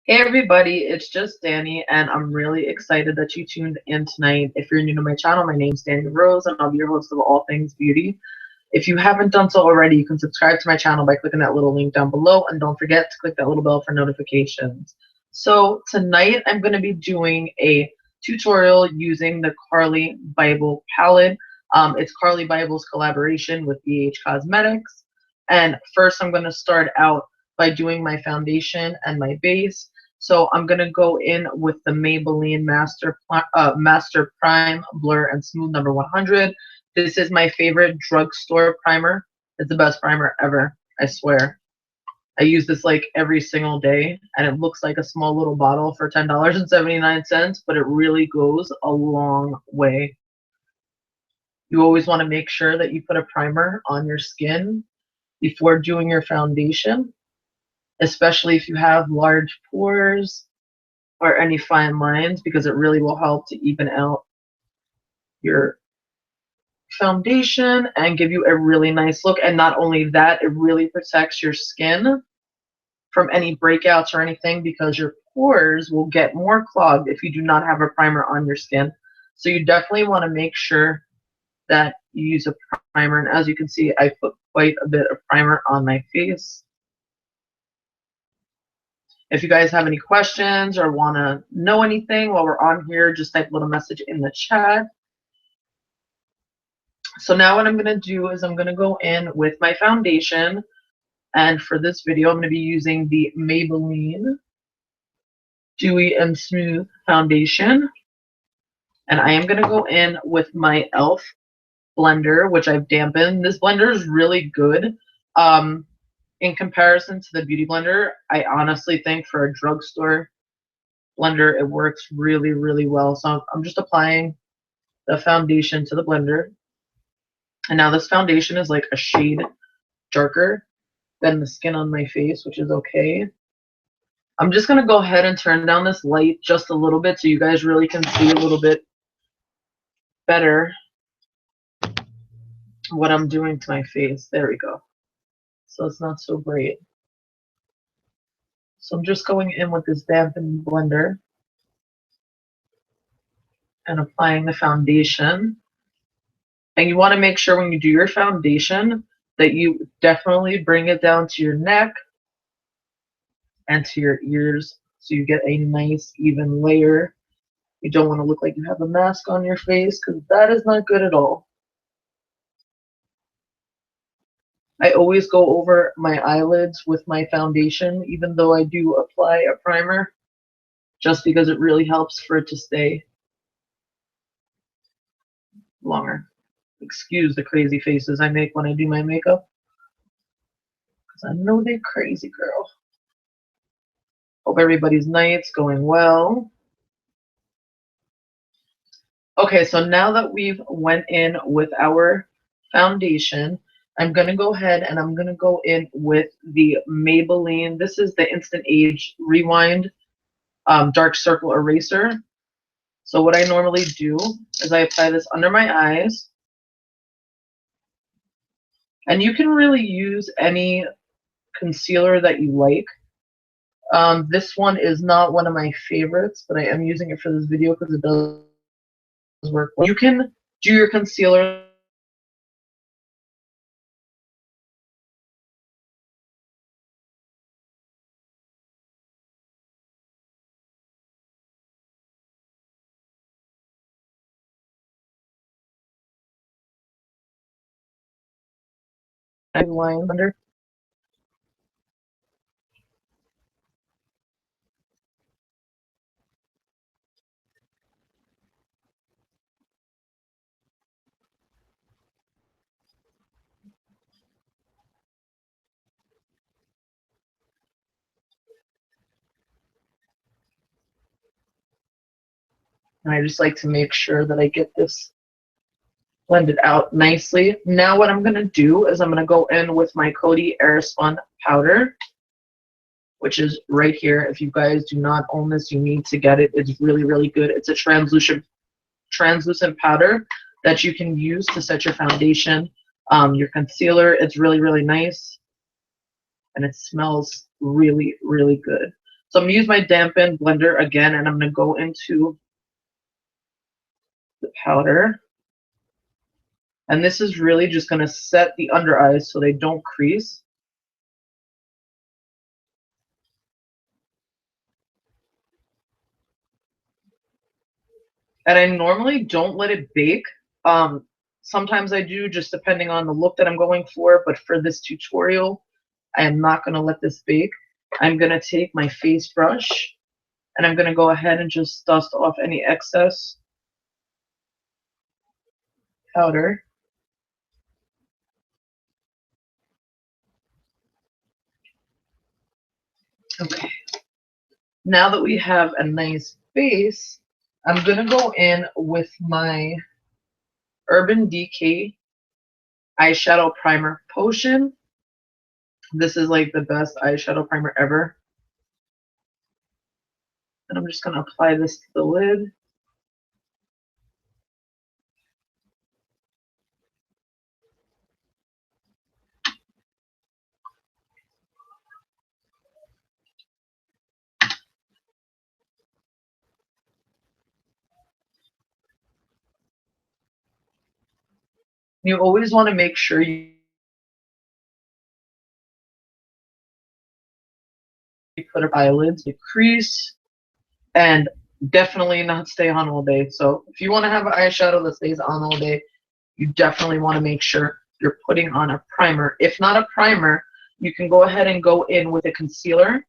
Hey everybody, it's just Danny, and I'm really excited that you tuned in tonight. If you're new to my channel, my name's Danny Rose, and I'll be your host of All Things Beauty. If you haven't done so already, you can subscribe to my channel by clicking that little link down below, and don't forget to click that little bell for notifications. So tonight I'm going to be doing a tutorial using the Carli Bybel palette. It's Carli Bybel's collaboration with Cosmetics. And first I'm going to start out by doing my foundation and my base. So I'm going to go in with the Maybelline Master Prime Blur and Smooth number 100. This is my favorite drugstore primer. It's the best primer ever, I swear. I use this like every single day, and it looks like a small little bottle for $10.79, but it really goes a long way. You always want to make sure that you put a primer on your skin before doing your foundation, especially if you have large pores or any fine lines, because it really will help to even out your foundation and give you a really nice look. And not only that, it really protects your skin from any breakouts or anything, because your pores will get more clogged if you do not have a primer on your skin. So you definitely want to make sure that you use a primer. And as you can see, I put quite a bit of primer on my face. If you guys have any questions or want to know anything while we're on here, just type a little message in the chat. So now what I'm going to do is I'm going to go in with my foundation. And for this video, I'm going to be using the Maybelline Dewy and Smooth Foundation. And I am going to go in with my e.l.f. blender, which I've dampened. This blender is really good. In comparison to the Beauty Blender, I honestly think for a drugstore blender, it works really, really well. So I'm just applying the foundation to the blender. And now this foundation is like a shade darker than the skin on my face, which is okay. I'm just going to go ahead and turn down this light just a little bit so you guys really can see a little bit better what I'm doing to my face. There we go. So it's not so bright. So I'm just going in with this dampened blender and applying the foundation. And you want to make sure when you do your foundation that you definitely bring it down to your neck and to your ears so you get a nice even layer. You don't want to look like you have a mask on your face, because that is not good at all. I always go over my eyelids with my foundation, even though I do apply a primer, just because it really helps for it to stay longer. Excuse the crazy faces I make when I do my makeup, because I know they're crazy, girl. Hope everybody's night's going well. Okay, so now that we've went in with our foundation, I'm going to go ahead and I'm going to go in with the Maybelline. This is the Instant Age Rewind Dark Circle Eraser. So what I normally do is I apply this under my eyes. And you can really use any concealer that you like. This one is not one of my favorites, but I am using it for this video because it does work well. You can do your concealer line under. And I just like to make sure that I get this blended out nicely. Now what I'm going to do is I'm going to go in with my Coty Airspun powder, which is right here. If you guys do not own this, you need to get it. It's really, really good. It's a translucent powder that you can use to set your foundation, your concealer. It's really, really nice, and it smells really, really good. So I'm going to use my dampen blender again, and I'm going to go into the powder. And this is really just going to set the under eyes so they don't crease. And I normally don't let it bake. Sometimes I do, just depending on the look that I'm going for. But for this tutorial, I am not going to let this bake. I'm going to take my face brush, and I'm going to go ahead and just dust off any excess powder. Okay. Now that we have a nice base, I'm going to go in with my Urban Decay eyeshadow primer potion. This is like the best eyeshadow primer ever. And I'm just going to apply this to the lid. You always want to make sure you put up eyelids, you crease, and definitely not stay on all day. So if you want to have an eyeshadow that stays on all day, you definitely want to make sure you're putting on a primer. If not a primer, you can go ahead and go in with a concealer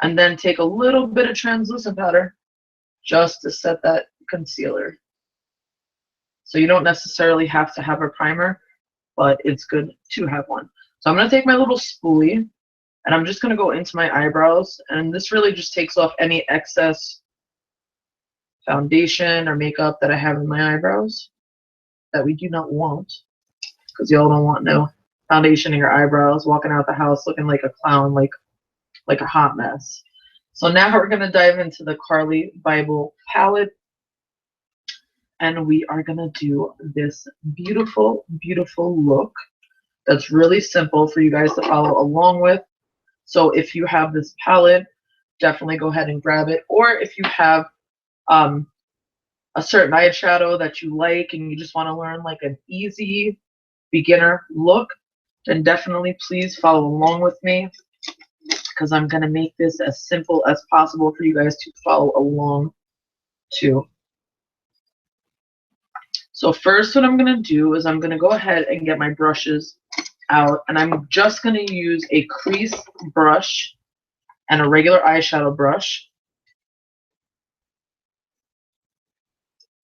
and then take a little bit of translucent powder just to set that concealer. So you don't necessarily have to have a primer, but it's good to have one. So I'm going to take my little spoolie, and I'm just going to go into my eyebrows, and this really just takes off any excess foundation or makeup that I have in my eyebrows that we do not want, because y'all don't want no foundation in your eyebrows, walking out the house looking like a clown, like a hot mess. So now we're going to dive into the Carli Bybel palette, and we are going to do this beautiful, beautiful look that's really simple for you guys to follow along with. So if you have this palette, definitely go ahead and grab it. Or if you have a certain eyeshadow that you like and you just want to learn like an easy beginner look, then definitely please follow along with me, because I'm going to make this as simple as possible for you guys to follow along to. So first what I'm going to do is I'm going to go ahead and get my brushes out, and I'm just going to use a crease brush and a regular eyeshadow brush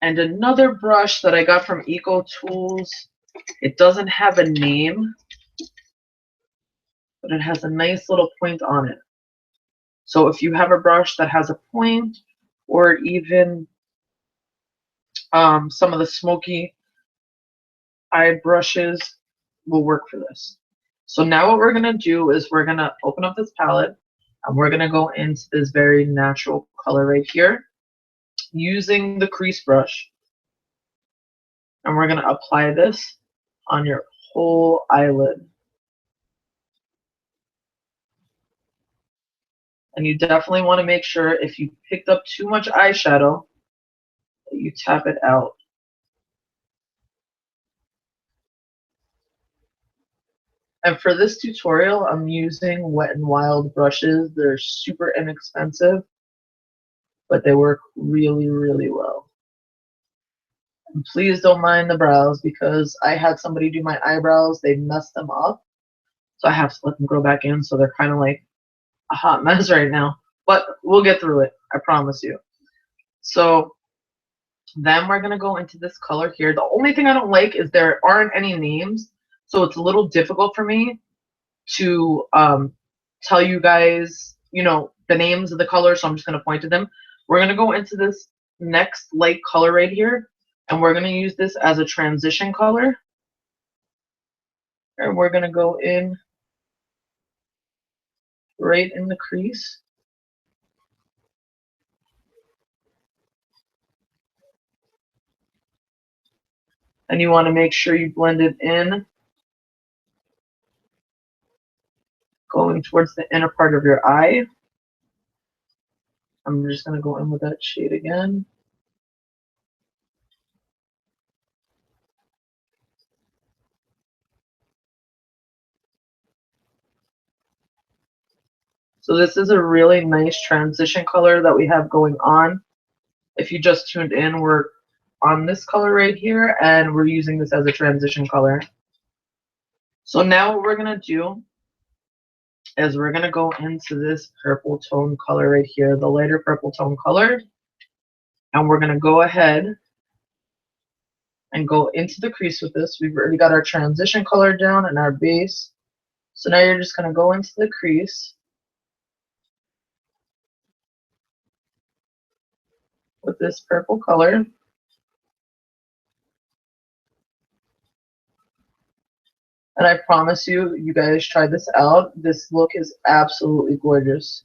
and another brush that I got from Eco Tools. It doesn't have a name, but it has a nice little point on it. So if you have a brush that has a point, or even some of the smoky eye brushes will work for this. So now what we're going to do is we're going to open up this palette, and we're going to go into this very natural color right here using the crease brush. And we're going to apply this on your whole eyelid. And you definitely want to make sure if you picked up too much eyeshadow, that you tap it out. And for this tutorial, I'm using Wet n Wild brushes. They're super inexpensive, but they work really, really well. And please don't mind the brows, because I had somebody do my eyebrows. They messed them up, so I have to let them grow back in. So they're kind of like a hot mess right now. But we'll get through it, I promise you. So then we're going to go into this color here. The only thing I don't like is there aren't any names, so it's a little difficult for me to tell you guys, you know, the names of the colors, so I'm just going to point to them. We're going to go into this next light color right here, and we're going to use this as a transition color. And we're going to go in right in the crease. And you want to make sure you blend it in, going towards the inner part of your eye. I'm just going to go in with that shade again. So this is a really nice transition color that we have going on. If you just tuned in, we're on this color right here, and we're using this as a transition color. So now what we're going to do is we're going to go into this purple tone color right here, the lighter purple tone color, and we're going to go ahead and go into the crease with this. We've already got our transition color down and our base. So now you're just going to go into the crease with this purple color. And I promise you, you guys try this out. This look is absolutely gorgeous.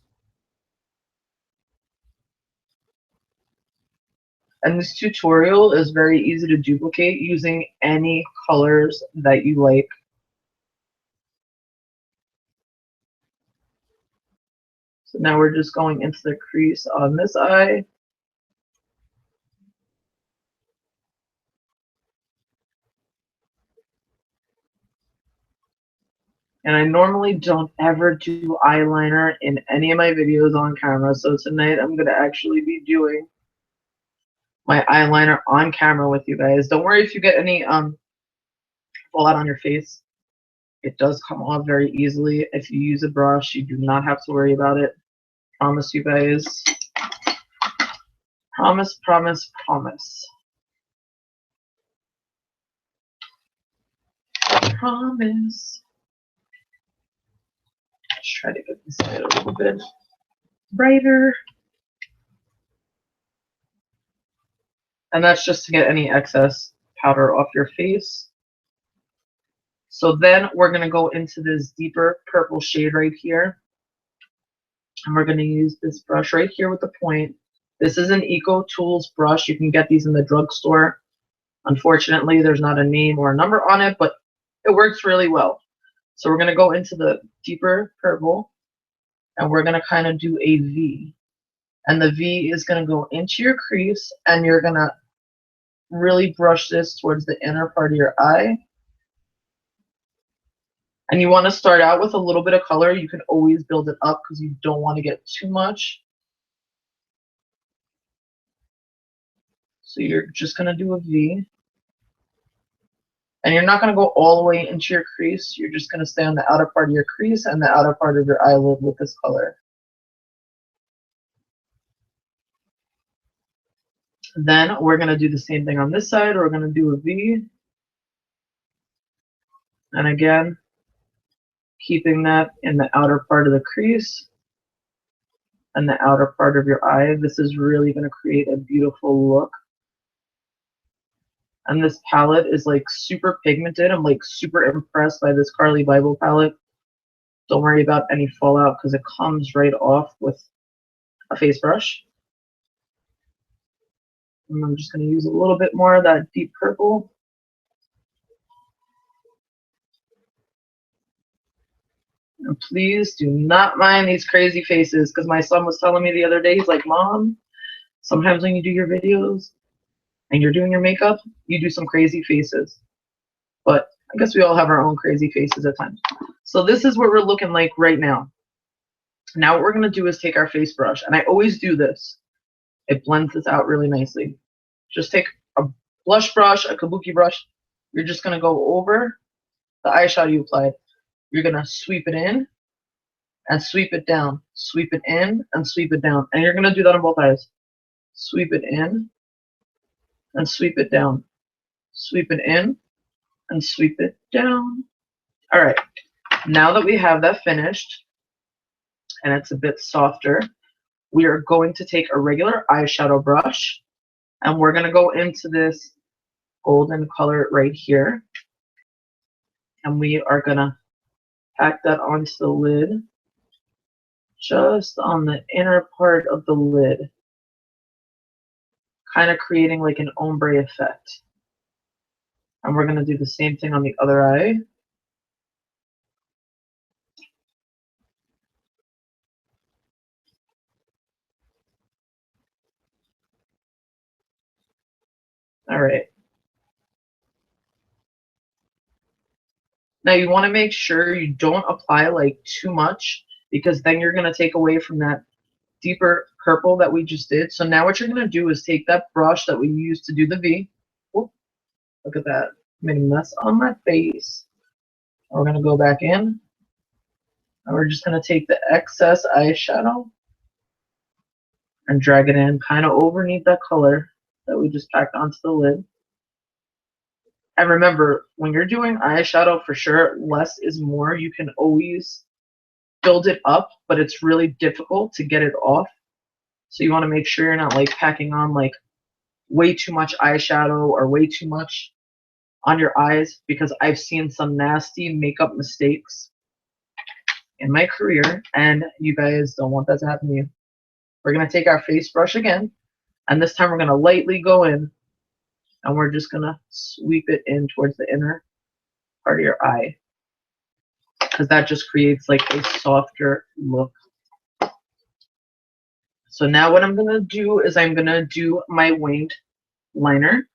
And this tutorial is very easy to duplicate using any colors that you like. So now we're just going into the crease on this eye. And I normally don't ever do eyeliner in any of my videos on camera. So tonight I'm going to actually be doing my eyeliner on camera with you guys. Don't worry if you get any fallout on your face. It does come off very easily. If you use a brush, you do not have to worry about it. Promise you guys. Promise, promise, promise. Promise. Let's try to get this light a little bit brighter. And that's just to get any excess powder off your face. So then we're going to go into this deeper purple shade right here. And we're going to use this brush right here with the point. This is an Eco Tools brush. You can get these in the drugstore. Unfortunately, there's not a name or a number on it, but it works really well. So we're going to go into the deeper purple, and we're going to kind of do a V. And the V is going to go into your crease, and you're going to really brush this towards the inner part of your eye. And you want to start out with a little bit of color. You can always build it up because you don't want to get too much. So you're just going to do a V. And you're not going to go all the way into your crease. You're just going to stay on the outer part of your crease and the outer part of your eyelid with this color. Then we're going to do the same thing on this side. We're going to do a V. And again, keeping that in the outer part of the crease and the outer part of your eye. This is really going to create a beautiful look. And this palette is like super pigmented. I'm like super impressed by this Carli Bybel palette. Don't worry about any fallout because it comes right off with a face brush. And I'm just going to use a little bit more of that deep purple. And please do not mind these crazy faces because my son was telling me the other day, he's like, Mom, sometimes when you do your videos and you're doing your makeup, you do some crazy faces. But I guess we all have our own crazy faces at times. So this is what we're looking like right now. Now what we're going to do is take our face brush. And I always do this. It blends this out really nicely. Just take a blush brush, a kabuki brush. You're just going to go over the eyeshadow you applied. You're going to sweep it in and sweep it down. Sweep it in and sweep it down. And you're going to do that on both eyes. Sweep it in and sweep it down. Sweep it in and sweep it down. All right. Now that we have that finished and it's a bit softer, we are going to take a regular eyeshadow brush and we're going to go into this golden color right here. And we are going to pack that onto the lid, just on the inner part of the lid, kind of creating like an ombre effect. And we're going to do the same thing on the other eye. All right. Now you want to make sure you don't apply like too much because then you're going to take away from that deeper purple that we just did. So now what you're going to do is take that brush that we used to do the V. Whoop, look at that. Made a mess on my face. We're going to go back in and we're just going to take the excess eyeshadow and drag it in kind of underneath that color that we just packed onto the lid. And remember, when you're doing eyeshadow, for sure, less is more. You can always build it up, but it's really difficult to get it off. So you want to make sure you're not like packing on like way too much eyeshadow or way too much on your eyes, because I've seen some nasty makeup mistakes in my career and you guys don't want that to happen to you. We're going to take our face brush again, and this time we're going to lightly go in and we're just going to sweep it in towards the inner part of your eye, because that just creates like a softer look. So now what I'm going to do is I'm going to do my winged liner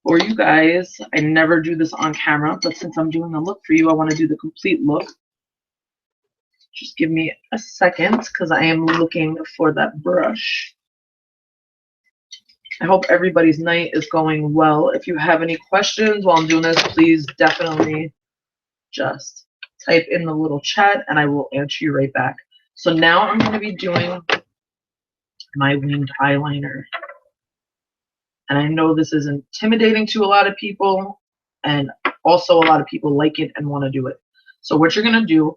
for you guys. I never do this on camera, but since I'm doing a look for you, I want to do the complete look. Just give me a second because I am looking for that brush. I hope everybody's night is going well. If you have any questions while I'm doing this, please definitely just type in the little chat and I will answer you right back. So now I'm going to be doing my winged eyeliner. And I know this is intimidating to a lot of people, and also a lot of people like it and want to do it. So what you're going to do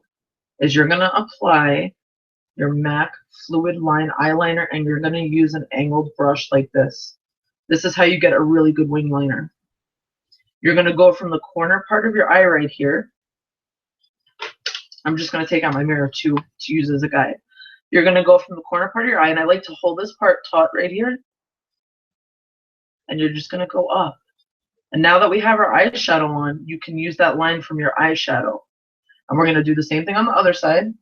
is you're going to apply your MAC Fluid Line Eyeliner, and you're going to use an angled brush like this. This is how you get a really good wing liner. You're going to go from the corner part of your eye right here. I'm just going to take out my mirror to use as a guide. You're going to go from the corner part of your eye, and I like to hold this part taut right here, and you're just going to go up. And now that we have our eyeshadow on, you can use that line from your eyeshadow. And we're going to do the same thing on the other side.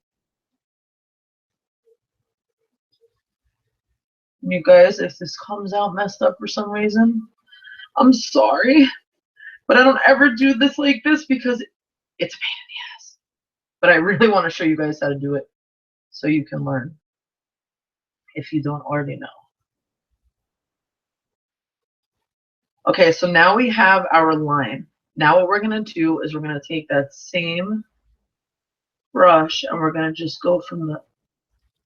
You guys, if this comes out messed up for some reason, I'm sorry. But I don't ever do this like this because it's a pain in the ass. But I really want to show you guys how to do it so you can learn if you don't already know. Okay, so now we have our line. Now what we're going to do is we're going to take that same brush and we're going to just go from the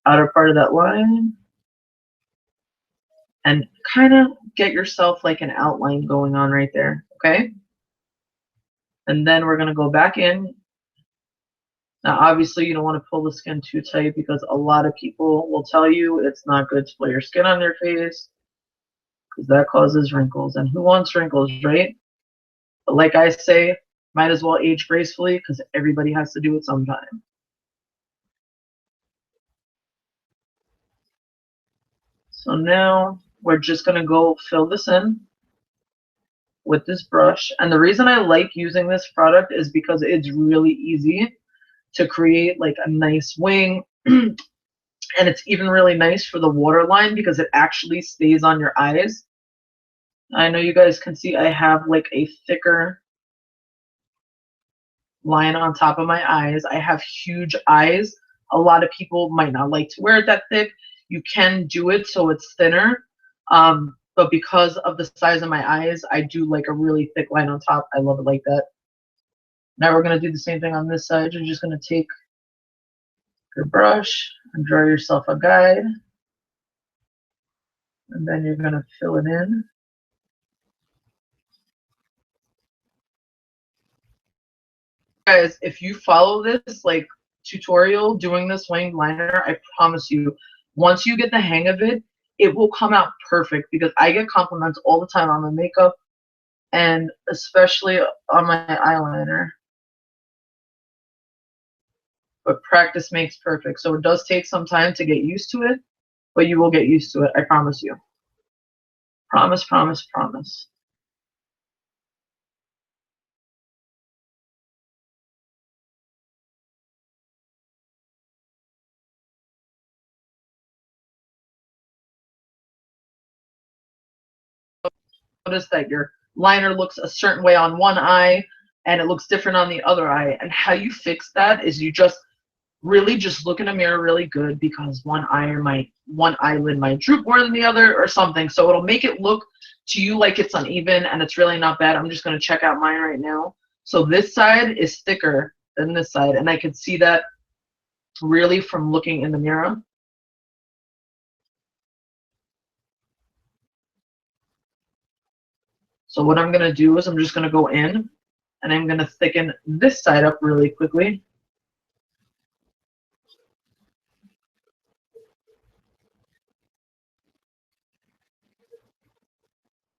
outer part of that line and kind of get yourself like an outline going on right there, okay? And then we're going to go back in. Now, obviously, you don't want to pull the skin too tight because a lot of people will tell you it's not good to pull your skin on your face because that causes wrinkles. And who wants wrinkles, right? But like I say, might as well age gracefully because everybody has to do it sometime. So now we're just going to go fill this in with this brush. And the reason I like using this product is because it's really easy to create like a nice wing. And it's even really nice for the waterline because it actually stays on your eyes. I know you guys can see I have like a thicker line on top of my eyes. I have huge eyes. A lot of people might not like to wear it that thick. You can do it so it's thinner. But because of the size of my eyes, I do like a really thick line on top. I love it like that. Now we're going to do the same thing on this side. You're just going to take your brush and draw yourself a guide. And then you're going to fill it in. Guys, if you follow this like tutorial doing this winged liner, I promise you, once you get the hang of it, it will come out perfect because I get compliments all the time on my makeup and especially on my eyeliner. But practice makes perfect. So it does take some time to get used to it, but you will get used to it. I promise you. Promise, promise, promise. notice that your liner looks a certain way on one eye and it looks different on the other eye. And how you fix that is you just really just look in a mirror really good, because one eyelid might droop more than the other or something. So it'll make it look to you like it's uneven, and it's really not bad. I'm just going to check out mine right now. So this side is thicker than this side, and I can see that really from looking in the mirror. So what I'm going to do is I'm just going to go in and I'm going to thicken this side up really quickly.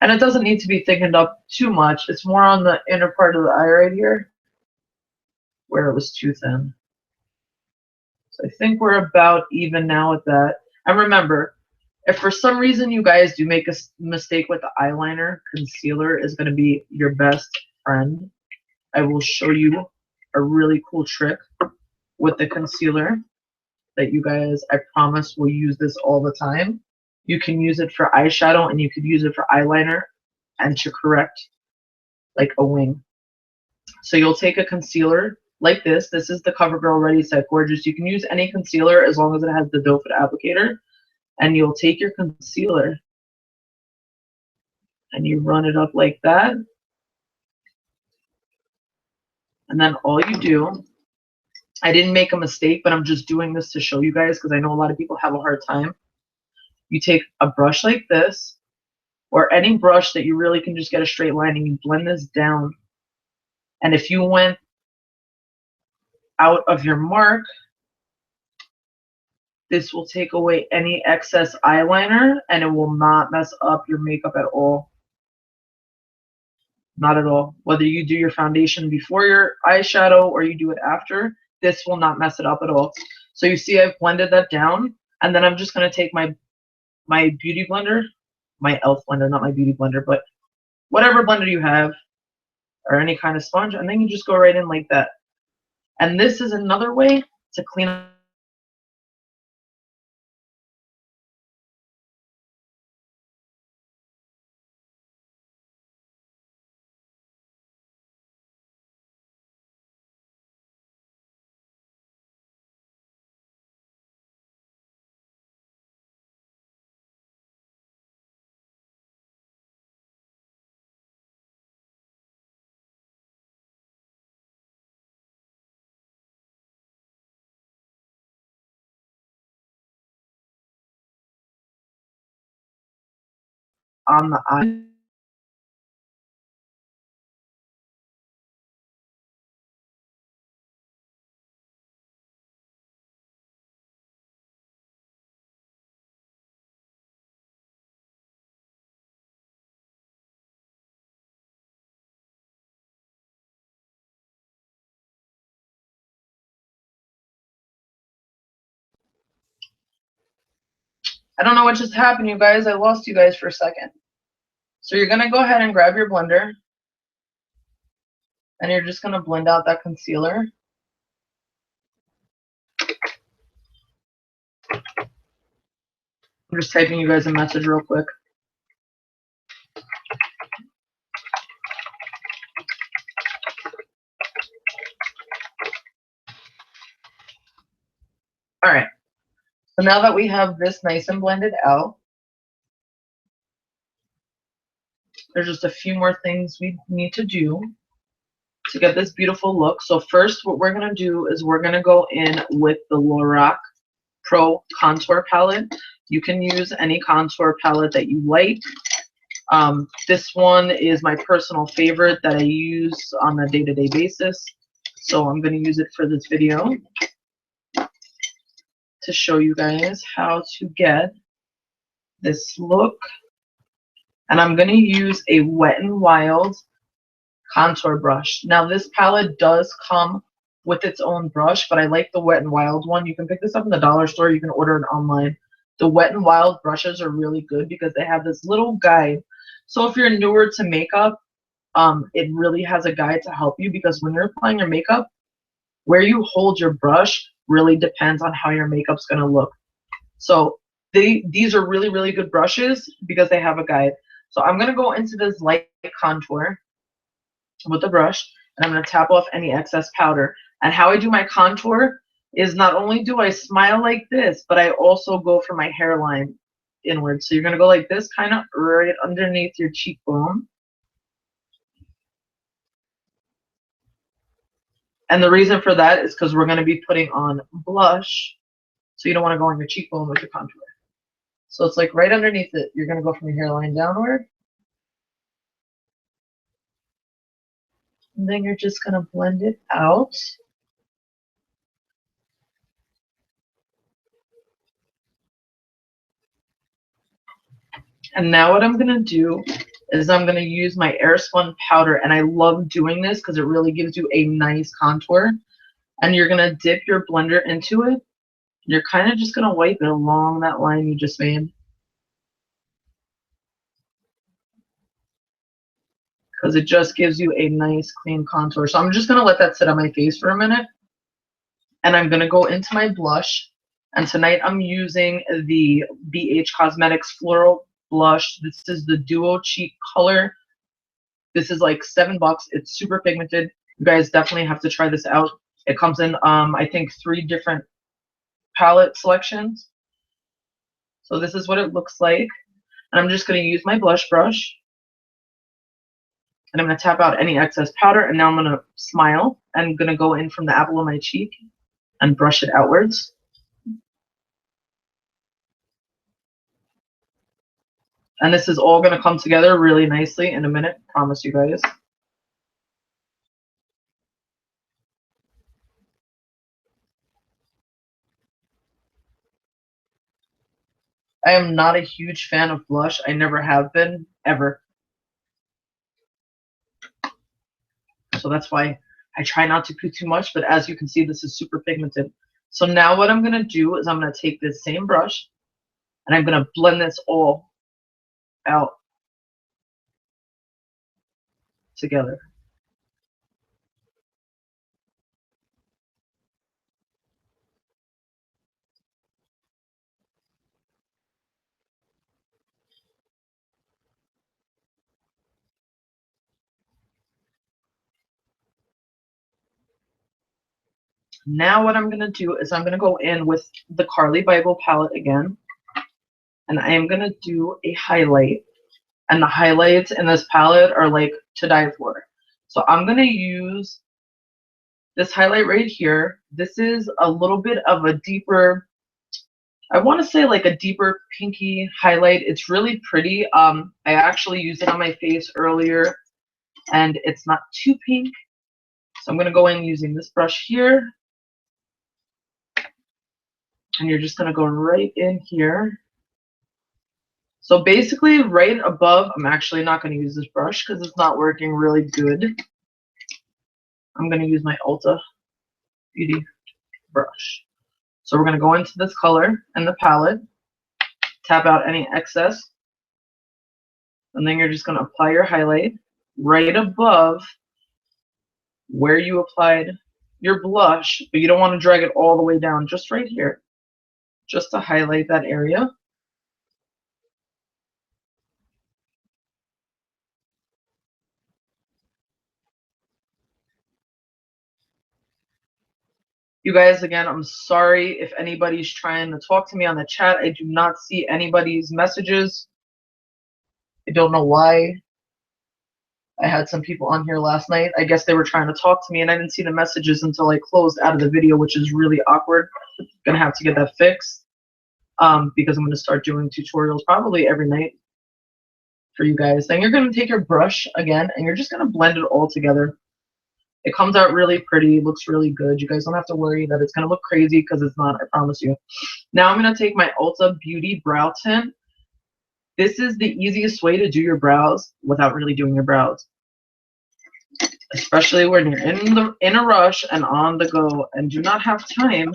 And it doesn't need to be thickened up too much. It's more on the inner part of the eye right here where it was too thin. So I think we're about even now with that. And remember, if for some reason you guys do make a mistake with the eyeliner, concealer is going to be your best friend. I will show you a really cool trick with the concealer that you guys, I promise, will use this all the time. You can use it for eyeshadow and you could use it for eyeliner and to correct like a wing. So you'll take a concealer like this. This is the CoverGirl Ready Set Gorgeous. You can use any concealer as long as it has the doe foot applicator. And you'll take your concealer and you run it up like that. And then all you do, I didn't make a mistake, but I'm just doing this to show you guys because I know a lot of people have a hard time. You take a brush like this, or any brush that you really can just get a straight line, and you blend this down. And if you went out of your mark, this will take away any excess eyeliner and it will not mess up your makeup at all. Not at all. Whether you do your foundation before your eyeshadow or you do it after, this will not mess it up at all. So you see I've blended that down, and then I'm just going to take my beauty blender, my e.l.f. blender, not my beauty blender, but whatever blender you have, or any kind of sponge, and then you just go right in like that. And this is another way to clean up on the eye. I don't know what just happened, you guys. I lost you guys for a second. So you're going to go ahead and grab your blender, and you're just going to blend out that concealer. I'm just typing you guys a message real quick. All right. So now that we have this nice and blended out, there's just a few more things we need to do to get this beautiful look. So first, what we're going to do is we're going to go in with the Lorac Pro Contour Palette. You can use any contour palette that you like. This one is my personal favorite that I use on a day-to-day basis. So I'm going to use it for this video to show you guys how to get this look. And I'm going to use a Wet n Wild contour brush. Now this palette does come with its own brush, but I like the Wet n Wild one. You can pick this up in the dollar store. You can order it online. The Wet n Wild brushes are really good because they have this little guide. So if you're newer to makeup, it really has a guide to help you, because when you're applying your makeup, where you hold your brush really depends on how your makeup's going to look. So these are really, really good brushes because they have a guide. So I'm going to go into this light contour with the brush, and I'm going to tap off any excess powder. And how I do my contour is not only do I smile like this, but I also go for my hairline inward. So you're going to go like this, kind of right underneath your cheekbone. And the reason for that is because we're going to be putting on blush. So you don't want to go on your cheekbone with your contour. So it's like right underneath it. You're going to go from your hairline downward. And then you're just going to blend it out. And now what I'm going to do is I'm going to use my Airspun powder. And I love doing this because it really gives you a nice contour. And you're going to dip your blender into it. You're kind of just going to wipe it along that line you just made. Because it just gives you a nice clean contour. So I'm just going to let that sit on my face for a minute. And I'm going to go into my blush. And tonight I'm using the BH Cosmetics Floral Blush. This is the Duo Cheek color. This is like $7. It's super pigmented. You guys definitely have to try this out. It comes in, I think, 3 different palette selections. So this is what it looks like. And I'm just going to use my blush brush. And I'm going to tap out any excess powder. And now I'm going to smile. I'm going to go in from the apple of my cheek and brush it outwards. And this is all going to come together really nicely in a minute. Promise you guys. I am not a huge fan of blush. I never have been, ever. So that's why I try not to put too much, but as you can see, this is super pigmented. So now what I'm going to do is I'm going to take this same brush and I'm going to blend this all out together. Now what I'm going to do is I'm going to go in with the Carli Bybel palette again. And I am going to do a highlight. And the highlights in this palette are like to die for. So I'm going to use this highlight right here. This is a little bit of a deeper, I want to say like a deeper pinky highlight. It's really pretty. I actually used it on my face earlier and it's not too pink. So I'm going to go in using this brush here. And you're just going to go right in here. So basically right above, I'm actually not going to use this brush because it's not working really good. I'm going to use my Ulta Beauty brush. So we're going to go into this color and the palette, tap out any excess, and then you're just going to apply your highlight right above where you applied your blush, but you don't want to drag it all the way down, just right here, just to highlight that area. You guys, again, I'm sorry if anybody's trying to talk to me on the chat. I do not see anybody's messages. I don't know why. I had some people on here last night. I guess they were trying to talk to me, and I didn't see the messages until I closed out of the video, which is really awkward. Gonna have to get that fixed because I'm gonna start doing tutorials probably every night for you guys. Then you're gonna take your brush again, and you're just gonna blend it all together. It comes out really pretty, looks really good. You guys don't have to worry that it's gonna look crazy because it's not, I promise you. Now I'm gonna take my Ulta Beauty Brow Tint. This is the easiest way to do your brows without really doing your brows. Especially when you're in a rush and on the go and do not have time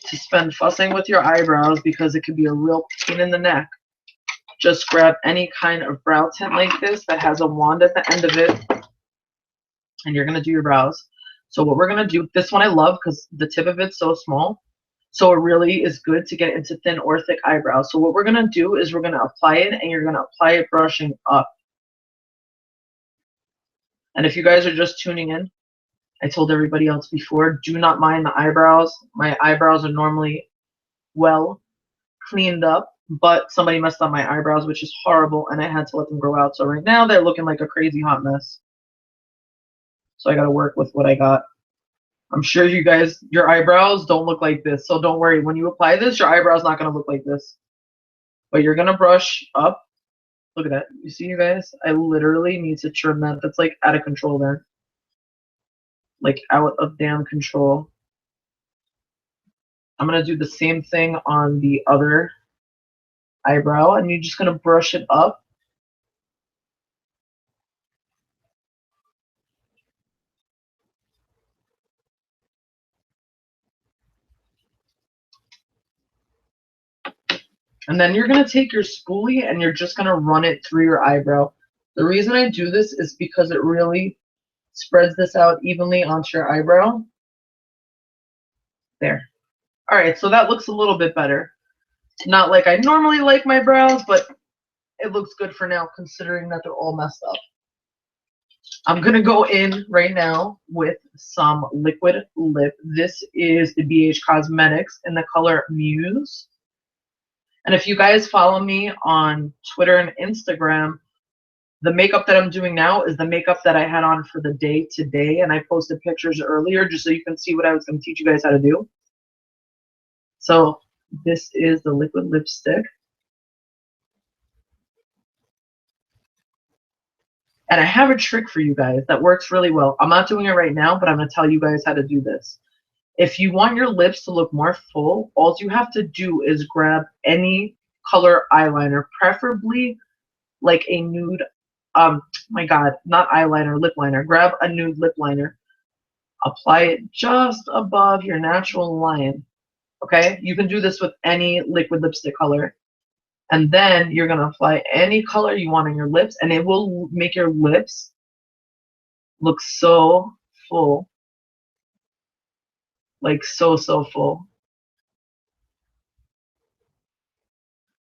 to spend fussing with your eyebrows because it can be a real pain in the neck. Just grab any kind of brow tint like this that has a wand at the end of it and you're going to do your brows. So what we're going to do, this one I love because the tip of it's so small. So it really is good to get into thin or thick eyebrows. So what we're going to do is we're going to apply it, and you're going to apply it brushing up. And if you guys are just tuning in, I told everybody else before, do not mind the eyebrows. My eyebrows are normally well cleaned up, but somebody messed up my eyebrows, which is horrible, and I had to let them grow out. So right now they're looking like a crazy hot mess. So I got to work with what I got. I'm sure you guys, your eyebrows don't look like this. So don't worry. When you apply this, your eyebrow's not going to look like this. But you're going to brush up. Look at that. You see, you guys? I literally need to trim that. That's like out of control there. Like out of damn control. I'm going to do the same thing on the other eyebrow. And you're just going to brush it up. And then you're going to take your spoolie and you're just going to run it through your eyebrow. The reason I do this is because it really spreads this out evenly onto your eyebrow. There. Alright, so that looks a little bit better. Not like I normally like my brows, but it looks good for now considering that they're all messed up. I'm going to go in right now with some liquid lip. This is the BH Cosmetics in the color Muse. And if you guys follow me on Twitter and Instagram, the makeup that I'm doing now is the makeup that I had on for the day today. And I posted pictures earlier just so you can see what I was going to teach you guys how to do. So this is the liquid lipstick. And I have a trick for you guys that works really well. I'm not doing it right now, but I'm going to tell you guys how to do this. If you want your lips to look more full, all you have to do is grab any color eyeliner, preferably like a nude, my God, not eyeliner, lip liner. Grab a nude lip liner. Apply it just above your natural line. Okay? You can do this with any liquid lipstick color. And then you're going to apply any color you want on your lips, and it will make your lips look so full. Like so full.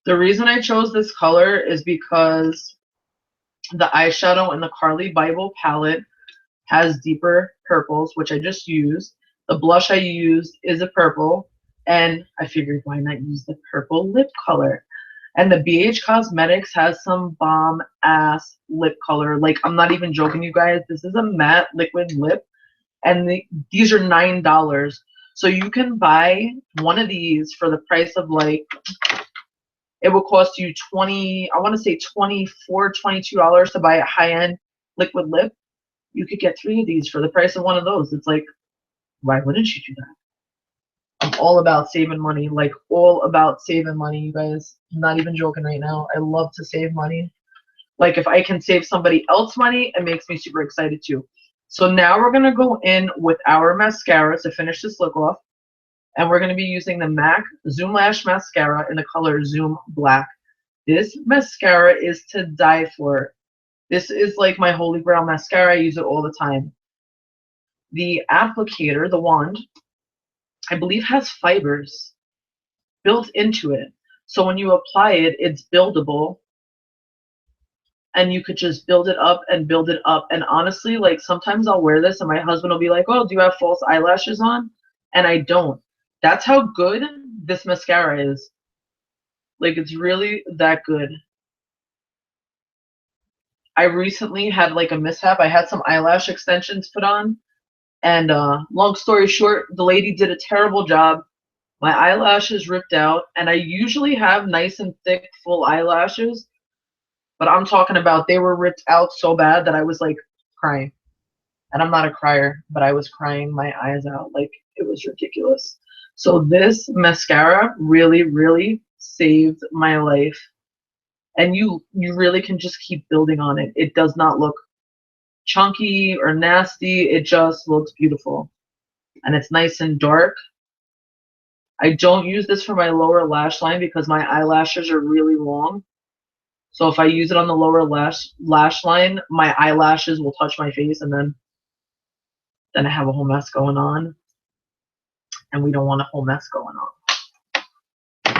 The reason I chose this color is because the eyeshadow in the Carli Bybel palette has deeper purples, which I just used. The blush I used is a purple, and I figured why not use the purple lip color. And the BH Cosmetics has some bomb ass lip color. Like, I'm not even joking, you guys. This is a matte liquid lip, and these are $9. So you can buy one of these for the price of like, it will cost you I want to say $24, $22 to buy a high-end liquid lip. You could get 3 of these for the price of one of those. It's like, why wouldn't you do that? I'm all about saving money, like all about saving money, you guys. I'm not even joking right now. I love to save money. Like, if I can save somebody else money, it makes me super excited too. So now we're going to go in with our mascara to finish this look off. And we're going to be using the MAC Zoom Lash Mascara in the color Zoom Black. This mascara is to die for. This is like my holy grail mascara. I use it all the time. The applicator, the wand, I believe has fibers built into it. So when you apply it, it's buildable. And you could just build it up and build it up. And honestly, like, sometimes I'll wear this and my husband will be like, oh, do you have false eyelashes on? And I don't. That's how good this mascara is. Like, it's really that good. I recently had like a mishap. I had some eyelash extensions put on. And long story short, the lady did a terrible job. My eyelashes ripped out. And I usually have nice and thick, full eyelashes. But I'm talking about they were ripped out so bad that I was like crying. And I'm not a crier, but I was crying my eyes out. Like, it was ridiculous. So this mascara really, really saved my life. And you really can just keep building on it. It does not look chunky or nasty. It just looks beautiful. And it's nice and dark. I don't use this for my lower lash line because my eyelashes are really long. So if I use it on the lower lash line, my eyelashes will touch my face, and then I have a whole mess going on. And we don't want a whole mess going on.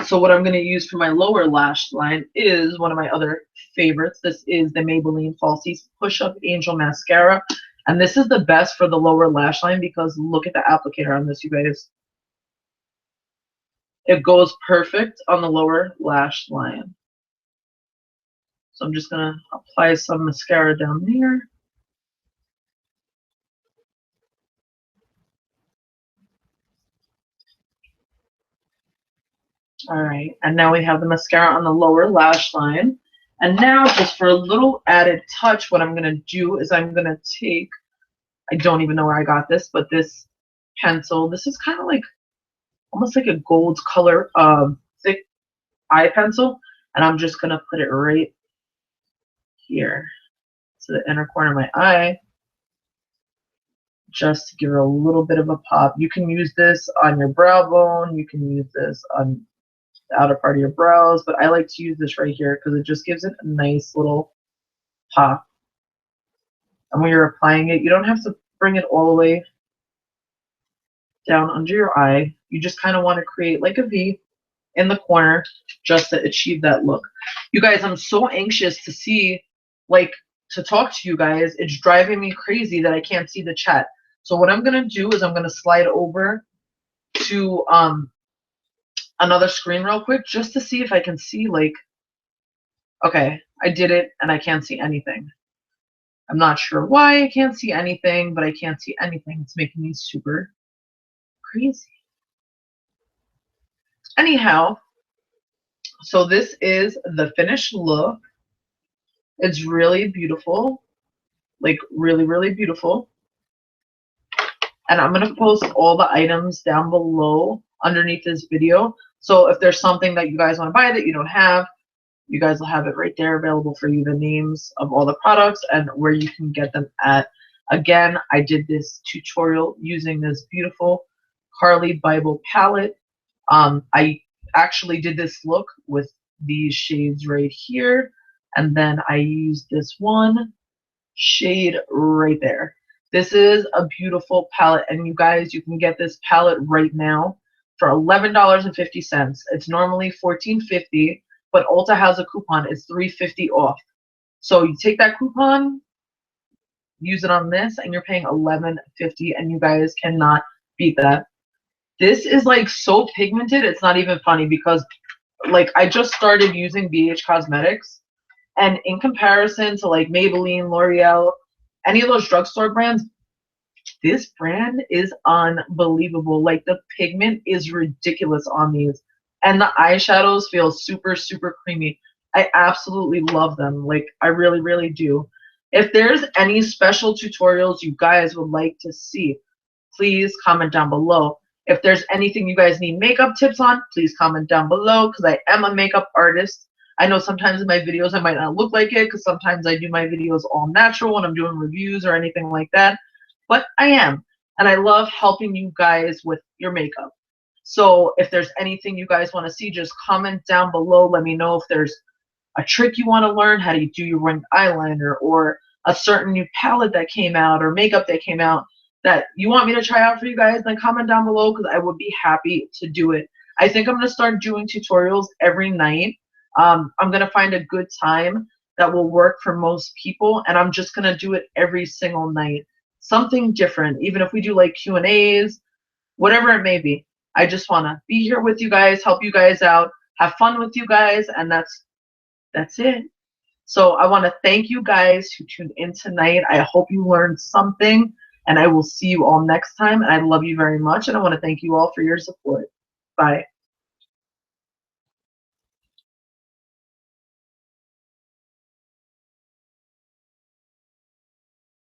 So what I'm going to use for my lower lash line is one of my other favorites. This is the Maybelline Falsies Push-Up Angel Mascara. And this is the best for the lower lash line because look at the applicator on this, you guys. It goes perfect on the lower lash line. So I'm just going to apply some mascara down there. All right, and now we have the mascara on the lower lash line. And now, just for a little added touch, what I'm going to do is I'm going to take, I don't even know where I got this, but this pencil, this is kind of like, almost like a gold color, thick eye pencil. And I'm just going to put it right here to the inner corner of my eye, just to give it a little bit of a pop. You can use this on your brow bone. You can use this on the outer part of your brows, but I like to use this right here because it just gives it a nice little pop. And when you're applying it, you don't have to bring it all the way down under your eye. You just kind of want to create like a V in the corner just to achieve that look. You guys, I'm so anxious to see, like, to talk to you guys. It's driving me crazy that I can't see the chat. So what I'm going to do is I'm going to slide over to another screen real quick just to see if I can see, like, okay, I did it and I can't see anything. I'm not sure why I can't see anything, but I can't see anything. It's making me super crazy. Anyhow, so this is the finished look. It's really beautiful, like really, really beautiful. And I'm going to post all the items down below underneath this video. So if there's something that you guys want to buy that you don't have, you guys will have it right there available for you, the names of all the products and where you can get them at. Again, I did this tutorial using this beautiful Carli Bybel palette. I actually did this look with these shades right here, and then I used this one shade right there. This is a beautiful palette, and you guys, you can get this palette right now for $11.50. It's normally $14.50, but Ulta has a coupon. It's $3.50 off. So you take that coupon, use it on this, and you're paying $11.50, and you guys cannot beat that. This is like so pigmented, it's not even funny because like I just started using BH Cosmetics, and in comparison to like Maybelline, L'Oreal, any of those drugstore brands, this brand is unbelievable. Like the pigment is ridiculous on these, and the eyeshadows feel super, super creamy. I absolutely love them. Like I really, really do. If there's any special tutorials you guys would like to see, please comment down below. If there's anything you guys need makeup tips on, please comment down below because I am a makeup artist. I know sometimes in my videos I might not look like it because sometimes I do my videos all natural when I'm doing reviews or anything like that. But I am. And I love helping you guys with your makeup. So if there's anything you guys want to see, just comment down below. Let me know if there's a trick you want to learn, how do you do your winged eyeliner, or a certain new palette that came out or makeup that came out that you want me to try out for you guys, then comment down below because I would be happy to do it. I think I'm going to start doing tutorials every night. I'm going to find a good time that will work for most people, and I'm just going to do it every single night. Something different, even if we do like Q&As, whatever it may be. I just want to be here with you guys, help you guys out, have fun with you guys, and that's it. So I want to thank you guys who tuned in tonight. I hope you learned something, and I will see you all next time. And I love you very much, and I want to thank you all for your support. Bye.